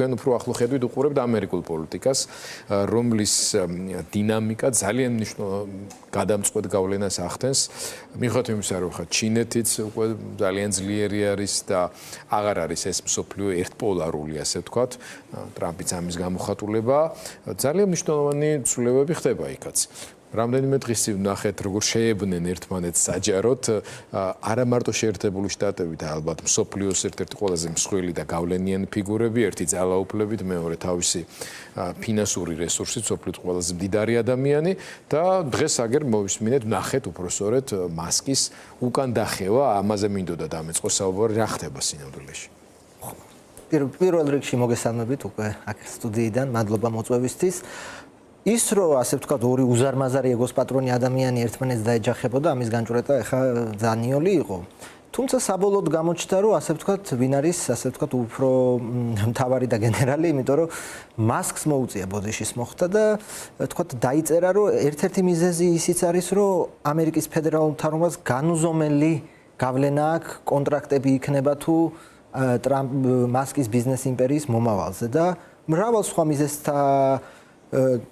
თქვენ უფრო ახლო ხედვით უყურებთ ამერიკულ პოლიტიკას, რომლის დინამიკა ძალიან გადამწყვეტ გავლენას ახდენს. მიუხედავად იმისა, რომ ხა ჩინეთიც უკვე ძალიან ძლიერი არის და აღარ არის ეს მსოფლიო ერთპოლარული, ასე ვთქვათ, ტრამპიც ამის გამოხატულება, ძალიან მნიშვნელოვანი ცვლილებები ხდება იქაც. რამდენიმე დღის წინ ვნახეთ, როგორ შეებნენ ერთმანეთს საჯაროდ, არა მარტო შეერთებული შტატები და ალბათ მსოფლიოს ერთ-ერთი ყველაზე მსხვილი და გავლენიანი ფიგურები, ერთი ძალაუფლებით, მეორე თავისი ფინანსური რესურსით, მსოფლიოს ყველაზე მდიდარი ადამიანი და დღეს აგერ მოვისმინეთ, ვნახეთ უпроსორეთ მასკის უკან დახევა, ამაზე მინდოდა დამეწყო საუბარი, რა ხდება სინამდვილეში. პირველ რიგში მოგესალმებით უკვე აქ სტუდიიდან, მადლობა მოწვევისთვის. ის რომ ასე ვთქვათ ორი უზარმაზარი ეგოს პატრონი ადამიანი ერთმანეთს დაეჯახებოდა, ამის განჭვრეტა ეხა ძანიოლი იყო. თუმცა საბოლოოდ გამოჩნდა რომ ასე ვთქვათ ვინ არის ასე ვთქვათ უფრო მთავარი და გენერალი, იმიტომ რომ მასკს მოუწია ბოდიშის მოხდა და ვთქვათ დაიწერა რომ ერთ-ერთი მიზეზი ისიც არის რომ ამერიკის ფედერალურ მთავრობას განუზომელი გავლენა აქვს, კონტრაქტები იქნება თუ მასკის ბიზნეს იმპერიის მომავალზე და მრავალ სხვა მიზეზთა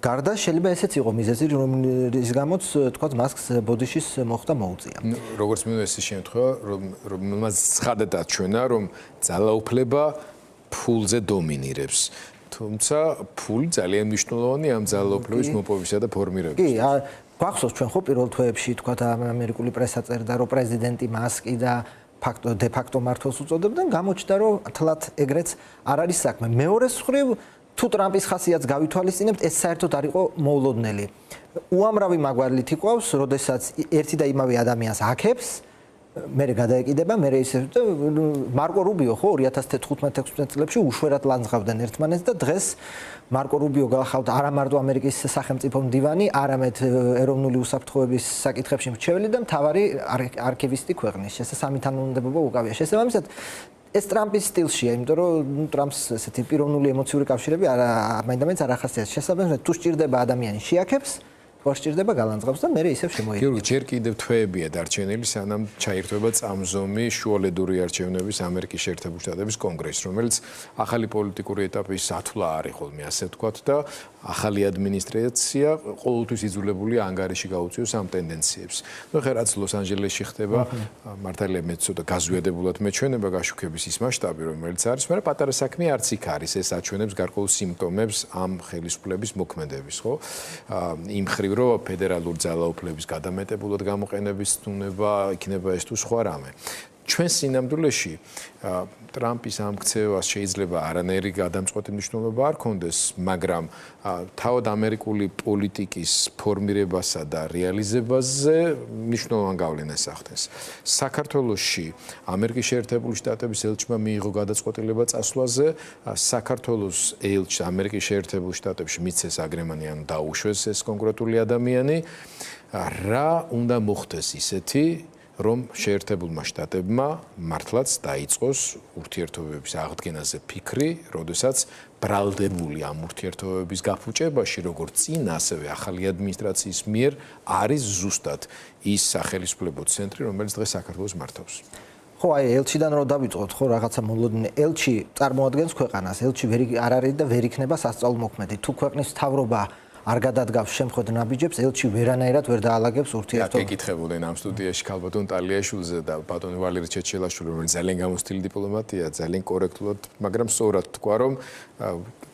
გარდა შეიძლება ესეც იყო მიზეზი, რომლის გამოც თქვათ მასკს ბოდიშის მოხდა მოუწია. როგორც მინდა ეს შემთხვევა, რომ მას ცხადად აჩვენა, რომ ძალაუფლება ფულზე დომინირებს. თუმცა ფული ძალიან მნიშვნელოვანი ამ ძალაუფლების მოპოვისა და ფორმირებაში. კი, გვახსოვს ჩვენ ხო პირველ თვეებში თქვათ ამერიკული პრესა წერდა, რომ პრეზიდენტი მასკი და de facto მართლს უწოდებდნენ, გამოჩნდა რომ თლათ ეგრეც არ არის საქმე. მეორე მხრივ თუ ტრამპის ხასიათს გავითვალისწინებთ, ეს საერთოდ არ იყო მოულოდნელი. უამრავი მაგვარლით იყვავს, როდესაც ერთი და იმავე ადამიანს აქებს, მერე გადაეკიდება, მერე ისე მარკო რუბიო ხო 2015-16 წლებში უშვერად ლანძღავდნენ ერთმანეთს და დღეს მარკო რუბიო გახავთ არა მარტო ამერიკის სახელმწიფო მდივანი, არამედ ეროვნული უსაფრთხოების საკითხებში მრჩეველი და მთავარი არქივისტი ქვეყნის. შესაბამისად უკავია. შესაბამისად ეს ტრამპის სტილშია, იმიტომ რომ ტრამპს ესეთი პიროვნული ემოციური კავშირები მაინდამაინც არ ახასიათებს. შესაბამისად თუ სჭირდება ადამიანი შეაქებს, თუ სჭირდება გალანძღავს და მე ისევ შემოიდგება. გიორგი, ჯერ კიდევ თვეებია დარჩენილი, სანამ ჩაირთვება წამზომი შუალედური არჩევნების ამერიკის შეერთებული შტატების კონგრესს, რომელიც ახალი პოლიტიკური ეტაპის ათვლა არის ხოლმე, ასე ვთქვათ და ახალი ადმინისტრაცია ყოველთვის იძულებულია ანგარიში გაუწიოს ამ ტენდენციებს. ნუ ხე რაც ლოს-ანჯელესში ხდება, მართალია მე ცოტა გაზვიადებულად მეჩვენება გაშუქების ის მასშტაბი, რომელიც არის, მაგრამ პატარა საქმე არც იქ არის, ეს აჩვენებს გარკვეულ სიმპტომებს ამ ხელისუფლების მოქმედების, ხო? იმ მხრივ რომ ფედერალურ ძალაუფლების გადამეტებულად გამოყენების ცნობა იქნება ეს თუ სხვა რამე. ჩვენ სინამდვილეში ტრამპის ამ ქცევას შეიძლება არანაირი გადამწყვეტი მნიშვნელობა არ ქონდეს, მაგრამ თავად ამერიკული პოლიტიკის ფორმირებასა და რეალიზებაზე მნიშვნელოვან გავლენას ახდენს. საქართველოში ამერიკის შეერთებული შტატების ელჩმა მიიღო გადაწყვეტილება წასვლაზე, საქართველოს ელჩს ამერიკის შეერთებული შტატებში მიცეს აგრემანიან დაუშვეს ეს კონკრეტული ადამიანი, რა უნდა მოხდეს ისეთი რომ შეერთებულმა შტატებმა მართლაც დაიწყოს ურთიერთობების აღდგენაზე ფიქრი, როდესაც ბრალდებული ამ ურთიერთობების გაფუჭებაში, როგორც წინ, ასევე ახალი ადმინისტრაციის მიერ არის ზუსტად ის სახელისუფლებო ცენტრი, რომელიც დღეს საქართველოს მართავს. ხო, აი ელჩიდან რო დავიწყოთ, ხო, რაღაცა მოულოდნელი ელჩი წარმოადგენს ქვეყანას, ელჩი არ არის და ვერ იქნება სასწაულმოქმედი. თუ ქვეყნის მთავრობა არ გადადგავს შემხოდ ნაბიჯებს, ელჩი ვერანაირად ვერ დაალაგებს ურთიერთობებს. ეკითხებოდნენ ამ სტუდიაში ქალბატონ ტალიაშვილზე და ბატონ ვალერი ჩეჩელაშვილი, რომელიც ძალიან გამოცდილი დიპლომატია, ძალიან კორექტულად, მაგრამ სწორად თქვა, რომ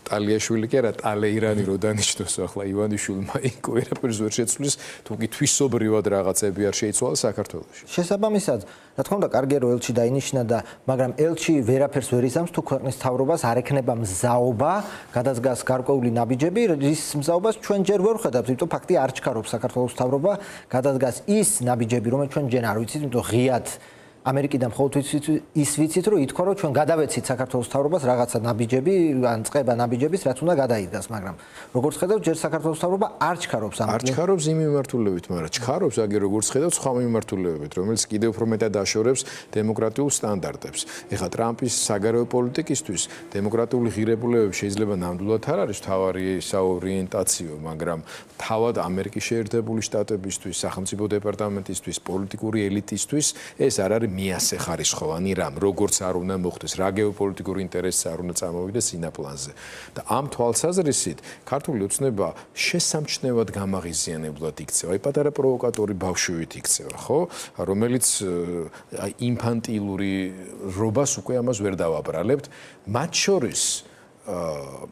ტალიაშვილი კი არა, ტალეირანი რო დანიშნოს ახლა ივანიშვილმა იქ ვერაფერს ვერ შეცვლის, თუ კი თვისობრივად რაღაცები არ შეიცვალა საქართველოში. შესაბამისად, რა თქმა უნდა, კარგია რომ ელჩი დაინიშნა და მაგრამ ელჩი ვერაფერს ვერ იზამს თუ ქვეყნის მთავრობას არ ექნება მზაობა, გადადგას გარკვეული ნაბიჯები, რის მზაობას ჩვენ ჯერ ვერ ვხედავთ, იმიტომ ფაქტი არ ჩქარობს საქართველოს მთავრობა, გადადგას ის ნაბიჯები, რომელიც ჩვენ ჯერ არ ვიცით, იმიტომ ღიად ამერიკიდან მხოლოდ ის ვიცით, რომ ითქვა, რომ ჩვენ გადავეცით საქართველოს მთავრობას რაღაცა ნაბიჯები, ან წყება ნაბიჯების, რაც უნდა გადაიდგას, მაგრამ როგორც ხედავთ, ჯერ საქართველოს მთავრობა არ ჩქარობს ამ. არ ჩქარობს იმ მიმართულებით, მაგრამ ჩქარობს აგერ როგორც ხედავთ სხვა მიმართულებებით, რომელიც კიდევ უფრო მეტად აშორებს დემოკრატიულ სტანდარტებს. ეხლა ტრამპის საგარეო პოლიტიკისთვის დემოკრატიული ღირებულებები შეიძლება ნამდვილად არ არის მთავარი საორიენტაციო, მაგრამ თავად ამერიკის შეერთებული შტატებისთვის, სახელმწიფო დეპარტამენტისთვის, პოლიტიკური ელიტისთვის ეს არ არის მიასე ხარისხოვანი რამ, როგორც არ უნდა მოხდეს, რა გეოპოლიტიკური ინტერესი არ უნდა წამოვიდეს სინაპლანზე. და ამ თვალსაზრისით ქართული ოცნება შესამჩნევად გამაღიზიანებლად იქცევა. აი პატარა პროვოკატორი ბავშვივით იქცევა, ხო? რომელიც ინფანტილური რობას უკვე ამას ვერ დავაბრალებთ. მათ შორის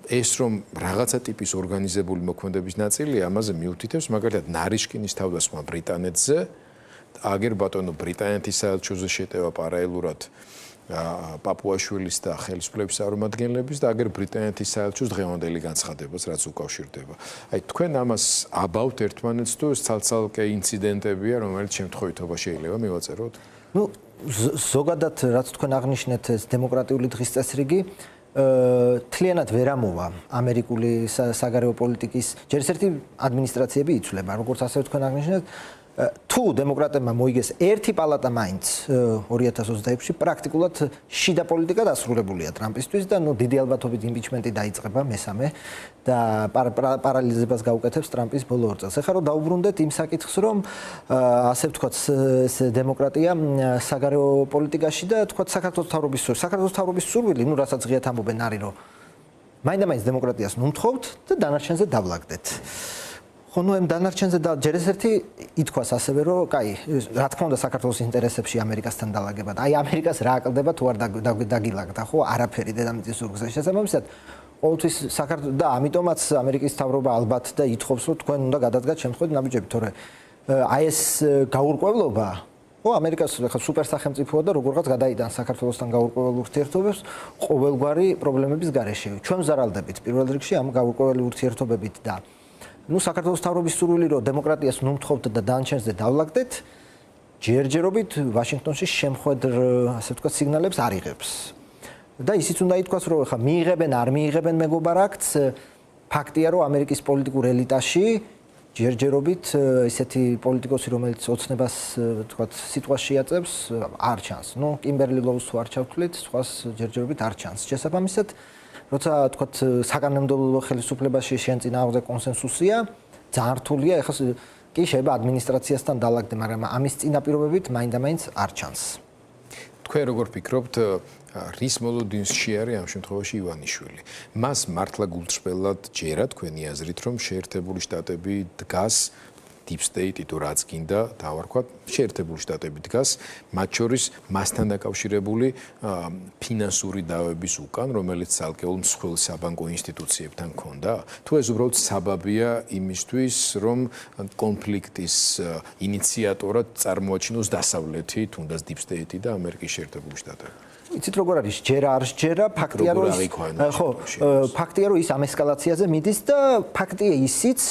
ეს რომ რაღაცა ტიპის ორგანიზებული მოქმედების ნაწილია, ამაზე მიუთითებს მაგალითად ნარიშკინის თავდასხმა ბრიტანეთზე, აგერ ბატონო ბრიტანეთის საელჩოზე შეტევა პარალელურად პაპუაშვილის და ხელისუფლების წარმომადგენლების და აგერ ბრიტანეთის საელჩოს დღევანდელი განცხადებას, რაც უკავშირდება. აი თქვენ ამას აბავთ ერთმანეთს თუ ცალ-ცალკე ინციდენტებია, რომელიც შემთხვევითობა შეიძლება მივაწეროთ? ნუ ზოგადად რაც თქვენ აღნიშნეთ ეს დემოკრატიული დღის წესრიგი თლიანად ვერ ამოვა ამერიკული საგარეო პოლიტიკის ჯერ ერთი ადმინისტრაციები იცვლება, როგორც ასევე თქვენ აღნიშნეთ, თუ დემოკრატებმა მოიგეს ერთი პალატა მაინც 2026-ში პრაქტიკულად შიდა პოლიტიკა დასრულებულია ტრამპისთვის და ნუ დიდი ალბათობით იმპიჩმენტი დაიწყება მესამე და პარალიზებას გაუკეთებს ტრამპის ბოლო 2 წელს. ეხლა რომ დაუბრუნდეთ იმ საკითხს, რომ ასე ვთქვათ, დემოკრატია საგარეო პოლიტიკაში და თქვათ საქართველოს თავრობის სურვილი, ნუ რასაც ღიად ამბობენ არის, რომ მაინდა-მაინც დემოკრატიას ნუ მთხოვთ და დანარჩენზე დავლაგდეთ. ხო, ნუ ამ დანარჩენზე ჯერ ერთი ითქვას ასევე, რომ კაი, რა თქმა უნდა საქართველოს ინტერესებში ამერიკასთან დალაგება და აი ამერიკას რა აკლდება თუ არ დაგილაგდა, ხო, არაფერი დედამიწის ზურგზე. შესაბამისად, ყოველთვის საქართველოს და ამიტომაც ამერიკის თავრობა ალბათ და ითხოვს, რომ თქვენ უნდა გადადგათ შემთხვევით ნაბიჯები, თორე აი ეს გაურკვევლობა, ხო, ამერიკას ხა სუპერ სახელმწიფოა და როგორღაც გადაიტანს საქართველოსთან გაურკვეველ ურთიერთობებს ყოველგვარი პრობლემების გარეშე. ჩვენ ვზარალდებით პირველ რიგში ამ გაურკვეველი ურთიერთობებით და ნუ საქართველოს თავრობის სურვილი რომ დემოკრატიას ნუ მთხოვთ და დანარჩენზე დავლაგდეთ, ჯერჯერობით ვაშინგტონში შემხედრ, ასე ვთქვათ, სიგნალებს არ იღებს. და ისიც უნდა ითქვას, რომ ხა მიიღებენ, არ მიიღებენ მეგობარ აქტს, ფაქტია, რომ ამერიკის პოლიტიკურ ელიტაში ჯერჯერობით ესეთი პოლიტიკოსი, რომელიც ოცნებას, ვთქვათ, სიტყვას შეაწევს, არ ჩანს. ნუ კიმბერლი ლოუს თუ არ ჩავთვლით, სხვას ჯერჯერობით არ ჩანს. შესაბამისად, როცა თქვათ საკანონმდებლო ხელისუფლებაში შენ წინააღმდეგ კონსენსუსია, ძალიან რთულია, ეხლა კი შეიძლება ადმინისტრაციასთან დალაგდე, მაგრამ ამის წინაპირობებით მაინდა-მაინც არ ჩანს. თქვენ როგორ ფიქრობთ, რის მოლოდინსში არის ამ შემთხვევაში ივანიშვილი? მას მართლა გულწრფელად ჯერა თქვენი აზრით, რომ შეერთებული შტატები დგას deep state თუ რაც გინდა დავარქვათ, შეერთებული შტატები დგას, მათ შორის მასთან დაკავშირებული ფინანსური დავების უკან, რომელიც ცალკეულ მსხვილ საბანკო ინსტიტუციებთან ქონდა? თუ ეს უბრალოდ საბაბია იმისთვის, რომ კონფლიქტის ინიციატორად წარმოაჩინოს დასავლეთი, თუნდაც deep state და ამერიკის შეერთებული შტატები? იცით როგორ არის, ჯერა არ ჯერა, ფაქტია რომ ხო, ფაქტია რომ ის ამ ესკალაციაზე მიდის და ფაქტია ისიც,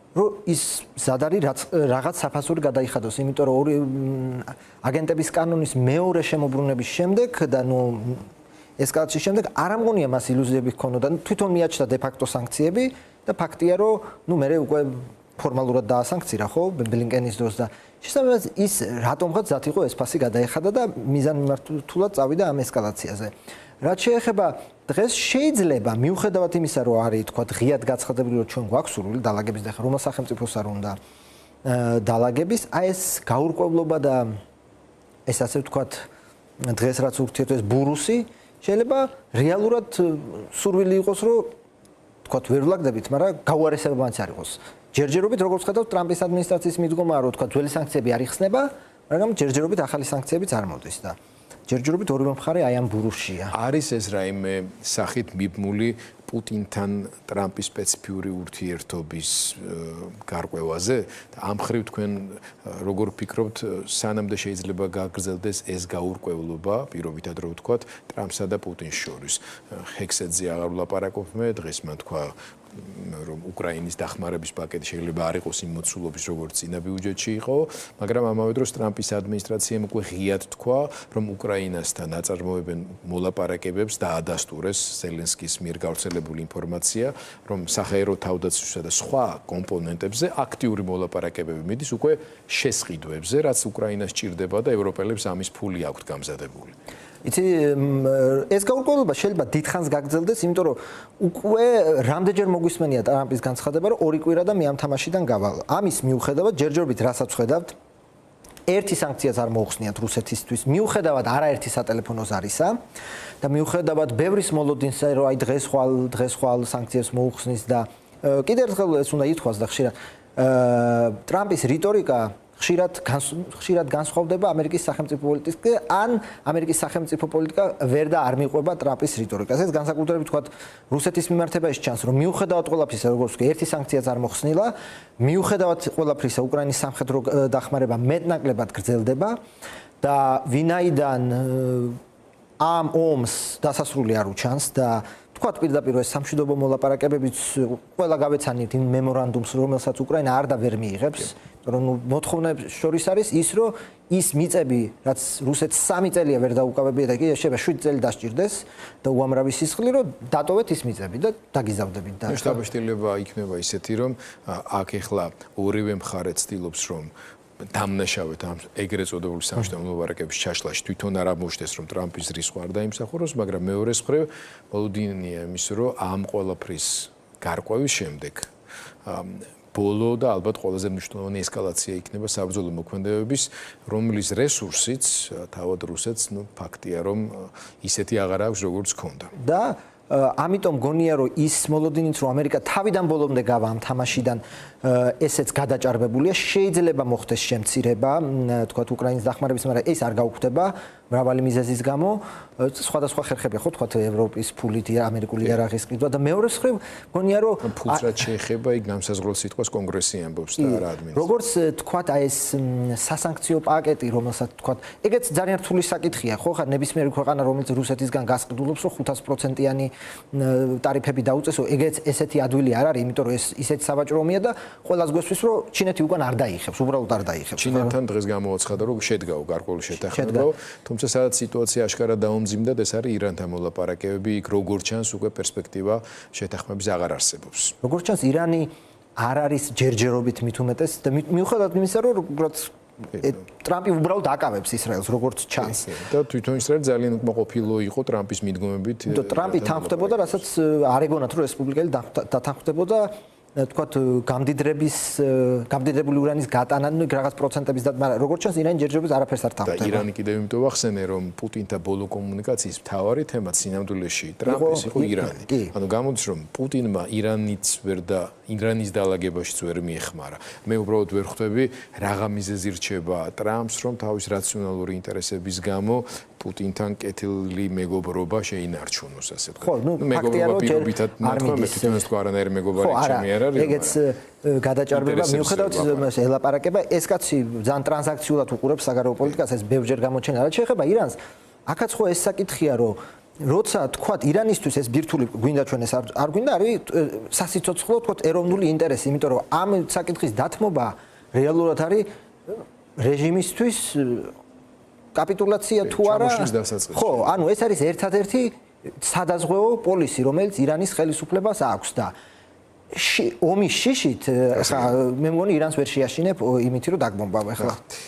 რომ ის მზად არის რაღაც საფასური გადაიხადოს, იმიტომ რომ ორი აგენტების კანონის მეორე შემოbrunების შემდეგ და ნუ ესკალაციის შემდეგ არ ამგონია მას ილუზიები ჰქონოდა, თვითონ მიაჩნდა de facto სანქციები და ფაქტია რომ ნუ მე უკვე ფორმალურად დაასანქცირა, ხო, ბლინკენის დროს და შესაბამისად ის რატომღაც ზათ იყო ეს ფასი გადაეხადა და მიზანმიმართულად წავიდა ამ ესკალაციაზე. რაც შეეხება დღეს შეიძლება მიუხედავად იმისა, რომ არის თქვა ღიად გაცხადებული, რომ ჩვენ გვაქვს სურვილი დალაგების და რომელ სახელმწიფოს არ უნდა დალაგების, აი ეს გაურკვევლობა და ეს ასე ვთქვა დღეს რაც ურთიერთობს ბურუსი, შეიძლება რეალურად სურვილი იყოს, რომ თქვა ვერ ვლაგდებით, მაგრამ გაუარესება მაინც არ იყოს. ჯერჯერობით როგორც ხედავთ ტრამპის ადმინისტრაციის მიდგომაა, რომ თქვა ძველი სანქციები არ იხსნება, მაგრამ ჯერჯერობით ახალი სანქციებიც არ მოდის და ჯერჯერობით ორივე მხარე აი ამ ბურუსშია. არის ეს რაიმე სახით მიბმული პუტინთან ტრამპის სპეციფიური ურთიერთობის გარკვევაზე? ამ ხრივ თქვენ როგორ ფიქრობთ, სანამდე შეიძლება გაგრძელდეს ეს გაურკვევლობა, პირობითად რო ვთქვათ, ტრამპსა და პუტინს შორის? ჰექსეტზე აღარ ვლაპარაკობ მე, დღეს მან თქვა რომ უკრაინის დახმარების პაკეტი შეიძლება არ იყოს იმ მოცულობის, როგორც წინა ბიუჯეტში იყო, მაგრამ ამავე დროს ტრამპის ადმინისტრაციამ უკვე ღიად თქვა, რომ უკრაინასთან აწარმოებენ მოლაპარაკებებს და ადასტურეს ზელენსკის მიერ გავრცელებული ინფორმაცია, რომ საჰაერო თავდაცვისა და სხვა კომპონენტებზე აქტიური მოლაპარაკებები მიდის უკვე შესყიდვებზე, რაც უკრაინას ჭირდება და ევროპელებს ამის ფული აქვთ გამზადებული. იცი ეს გაურკვევლობა შეიძლება დიდხანს გაგრძელდეს, იმიტომ რომ უკვე რამდენჯერ მოგვისმენია ტრამპის განცხადება, რომ 2 კვირა და მე ამ თამაშიდან გავალ. ამის მიუხედავად ჯერჯერობით რასაც ხედავთ, ერთი სანქციაც არ მოუხსნიათ რუსეთისთვის. მიუხედავად არაერთი სატელეფონო ზარისა და მიუხედავად ბევრის მოლოდინსა, რომ აი დღესხვალ სანქციებს მოუხსნის და კიდევ ერთხელ ეს უნდა ითქვას და ხშირად ტრამპის რიტორიკა ხშირად განსხვავდება ამერიკის სახელმწიფო პოლიტიკასთან, ან ამერიკის სახელმწიფო პოლიტიკა ვერ და არ მიყვება ტრამპის რიტორიკას. ეს განსაკუთრებით თქვა რუსეთის მიმართებაში ჩანს, რომ მიუხედავად ყველაფრისა, როგორც ვთქვი, ერთი სანქციაც არ მოხსნილა, მიუხედავად ყველაფრისა, უკრაინის სამხედრო დახმარება მეტნაკლებად გრძელდება და ვინაიდან ამ ომს დასასრული არ უჩანს და თქვა პირდაპირ ეს სამშვიდობო მოლაპარაკებებიც ყველა გავეცანით იმ მემორანდუმს, რომელსაც უკრაინა არ და ვერ მიიღებს, რომ მოთხოვნებს შორის არის ის, რომ ის მიწები, რაც რუსეთს 3 წელია ვერ დაუკავებია და კიდევ შეიძლება 7 წელი დასჭირდეს და უამრავი სისხლი, რომ დატოვეთ ის მიწები და დაგიზავდებით და შტაბ-შტილება იქნება ისეთი, რომ აქ ეხლა ორივე მხარე ცდილობს, რომ დამნაშავეთ ამ ეგრეთ წოდებული სამშვიდობო მოლაპარაკებების ჩაშლაში თვითონ არ ამოშდეს, რომ ტრამპის რისკი არ დაიმსახუროს, მაგრამ მეორეს მხრივ მოლოდინია იმის, რომ ამ ყველაფრის გარკვევის შემდეგ ბოლო და ალბათ ყველაზე მნიშვნელოვანი ესკალაცია იქნება საბრძოლო მოქმედებების, რომლის რესურსიც თავად რუსეთს, ფაქტია, რომ ისეთი აღარ აქვს, როგორც ჰქონდა. და ამიტომ გონია, რომ ის მოლოდინიც, რომ ამერიკა თავიდან ბოლომდე გავა ამ თამაშიდან, ესეც გადაჭარბებულია, შეიძლება მოხდეს შემცირება, თქვათ უკრაინის დახმარების, მაგრამ ეს არ გაუქმდება მრავალი მიზეზის გამო, სხვადასხვა ხერხები ხო თქვათ ევროპის ფულით, ამერიკული იარაღის ყიდვა და მეორე მხრივ გონია, რომ ფულს რაც შეეხება, იქ განსაზღვრულ სიტყვას კონგრესი ამბობს და არა ადმინისტრაცია. როგორც თქვათ, აი ეს სასანქციო პაკეტი, რომელსაც თქვათ, ეგეც ძალიან რთული საკითხია, ხო, ხა ნებისმიერი ქვეყანა, რომელიც რუსეთისგან გასყიდულობს, რომ 500%-იანი ტარიფები დაუწესო, ეგეც ესეთი ადვილი არ არის, იმიტომ რომ ეს ისეთი საბაჭრო ომია და ყველას გვესმის, რომ ჩინეთი უკან არ დაიხებს, უბრალოდ არ დაიხებს. ჩინეთთან დღეს გამოაცხადა, რომ შედგაო გარკვეული შეთანხმება, თუმცა სადაც სიტუაცია აშკარად დაუმძიმდა, ეს არის ირანთან მოლაპარაკებები, იქ როგორც ჩანს, უკვე პერსპექტივა შეთანხმების აღარ არსებობს. როგორც ჩანს, ირანი არ არის ჯერჯერობით მით უმეტეს და მიუხედავად იმისა, რომ როგორც ტრამპი უბრალოდ აკავებს ისრაელს, როგორც ჩანს. და თვითონ ისრაელი ძალიან უკმაყოფილო იყო ტრამპის მიდგომებით. და ტრამპი თანხმდებოდა, რასაც არ ეგონათ, რომ რესპუბლიკელი დათანხმდებოდა, თქვათ, გამდიდრებული ურანის გატანა, რაღაც პროცენტების და მაგრამ როგორც ჩანს, ირანი ჯერჯერობით არაფერს არ თანხმდება. და ირანი კიდევ იმიტომ ვახსენე, რომ პუტინთან ბოლო კომუნიკაციის მთავარი თემაც სინამდვილეში ტრამპის იყო ირანი. ანუ გამოდის, რომ პუტინმა ირანის დაალაგებაშიც ვერ მიეხმარა. მე უბრალოდ ვერ ხვდები, რაღა მიზეზი რჩება ტრამპს, რომ თავის რაციონალური ინტერესების გამო პუტინთან კეთილი მეგობრობა შეინარჩუნოს, ასე ვთქვათ. მეგობრობა პირობითად ნათქვა, მე თვითონაც თქვა არანაირი მეგობარი ჩემი არ არის. ეგეც გადაჭარბება, მიუხედავად ელაპარაკება, ეს კაცი ძალიან ტრანზაქციულად უყურებს საგარეო პოლიტიკას, ეს ბევრჯერ გამოჩენა რაც შეეხება ირანს. აქაც ხო ეს საკითხია, რომ როცა თქვათ ირანისთვის ეს ბირთვული გვინდა ჩვენ ეს არ გვინდა, არის სასიცოცხლო თქვათ ეროვნული ინტერესი, იმიტომ რომ ამ საკითხის დათმობა რეალურად არის რეჟიმისთვის კაპიტულაცია თუ არა. ხო, ანუ ეს არის ერთადერთი სადაზღვეო პოლისი, რომელიც ირანის ხელისუფლებას აქვს და ომის შიშით, ხა მე მგონი ირანს ვერ შეაშინებ იმით რომ დაგბომბავ ახლა.